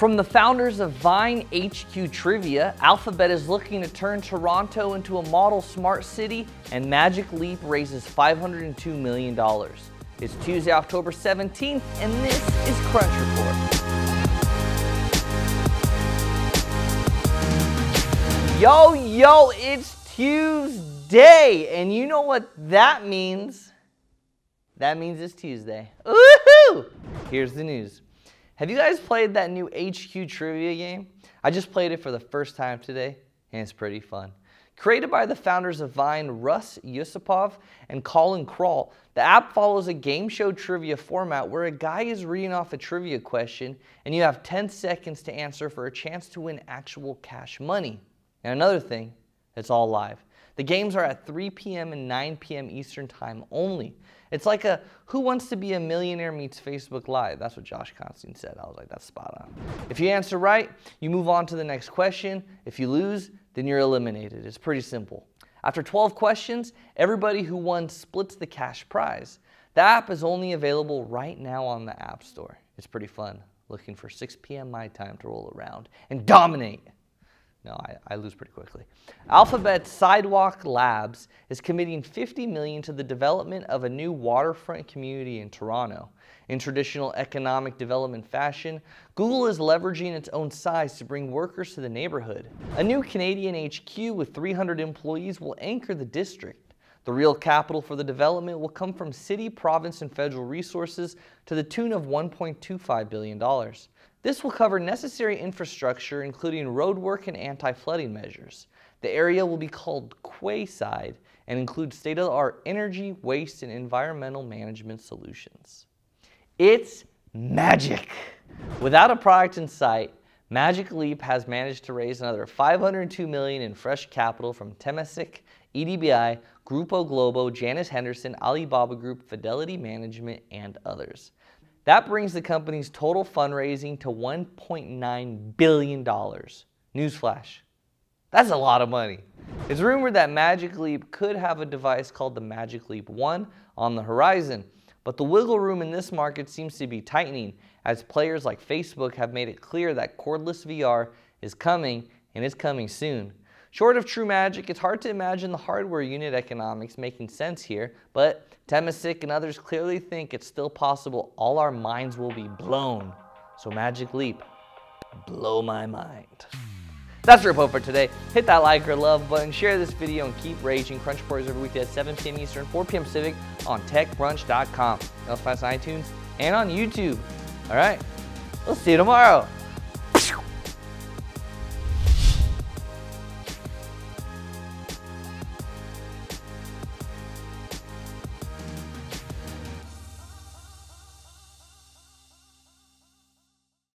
From the founders of Vine HQ Trivia, Alphabet is looking to turn Toronto into a model smart city, and Magic Leap raises $502 million. It's Tuesday, October 17th, and this is Crunch Report. Yo, it's Tuesday, and you know what that means? That means it's Tuesday. Woohoo! Here's the news. Have you guys played that new HQ Trivia game? I just played it for the first time today, and it's pretty fun. Created by the founders of Vine, Russ Yusupov and Colin Kroll, the app follows a game show trivia format where a guy is reading off a trivia question, and you have 10 seconds to answer for a chance to win actual cash money. And another thing, it's all live. The games are at 3 p.m. and 9 p.m. Eastern Time only. It's like a Who Wants to Be a Millionaire meets Facebook Live. That's what Josh Constantine said. I was like, that's spot on. If you answer right, you move on to the next question. If you lose, then you're eliminated. It's pretty simple. After 12 questions, everybody who won splits the cash prize. The app is only available right now on the App Store. It's pretty fun. Looking for 6 p.m. my time to roll around and dominate. No, I lose pretty quickly. Alphabet's Sidewalk Labs is committing $50 million to the development of a new waterfront community in Toronto. In traditional economic development fashion, Google is leveraging its own size to bring workers to the neighborhood. A new Canadian HQ with 300 employees will anchor the district. The real capital for the development will come from city, province, and federal resources to the tune of $1.25 billion. This will cover necessary infrastructure, including roadwork and anti-flooding measures. The area will be called Quayside and include state-of-the-art energy, waste, and environmental management solutions. It's magic! Without a product in sight, Magic Leap has managed to raise another $502 million in fresh capital from Temasek, EDBI, Grupo Globo, Janus Henderson, Alibaba Group, Fidelity Management, and others. That brings the company's total fundraising to $1.9 billion. Newsflash, that's a lot of money. It's rumored that Magic Leap could have a device called the Magic Leap 1 on the horizon, but the wiggle room in this market seems to be tightening as players like Facebook have made it clear that cordless VR is coming, and it's coming soon. Short of true magic, it's hard to imagine the hardware unit economics making sense here, but Temasek and others clearly think it's still possible all our minds will be blown. So Magic Leap, blow my mind. That's your report for today. Hit that like or love button, share this video, and keep raging. Crunch Reports every weekday at 7 p.m. Eastern, 4 p.m. Pacific on TechCrunch.com. You'll find us on iTunes and on YouTube. All right, we'll see you tomorrow.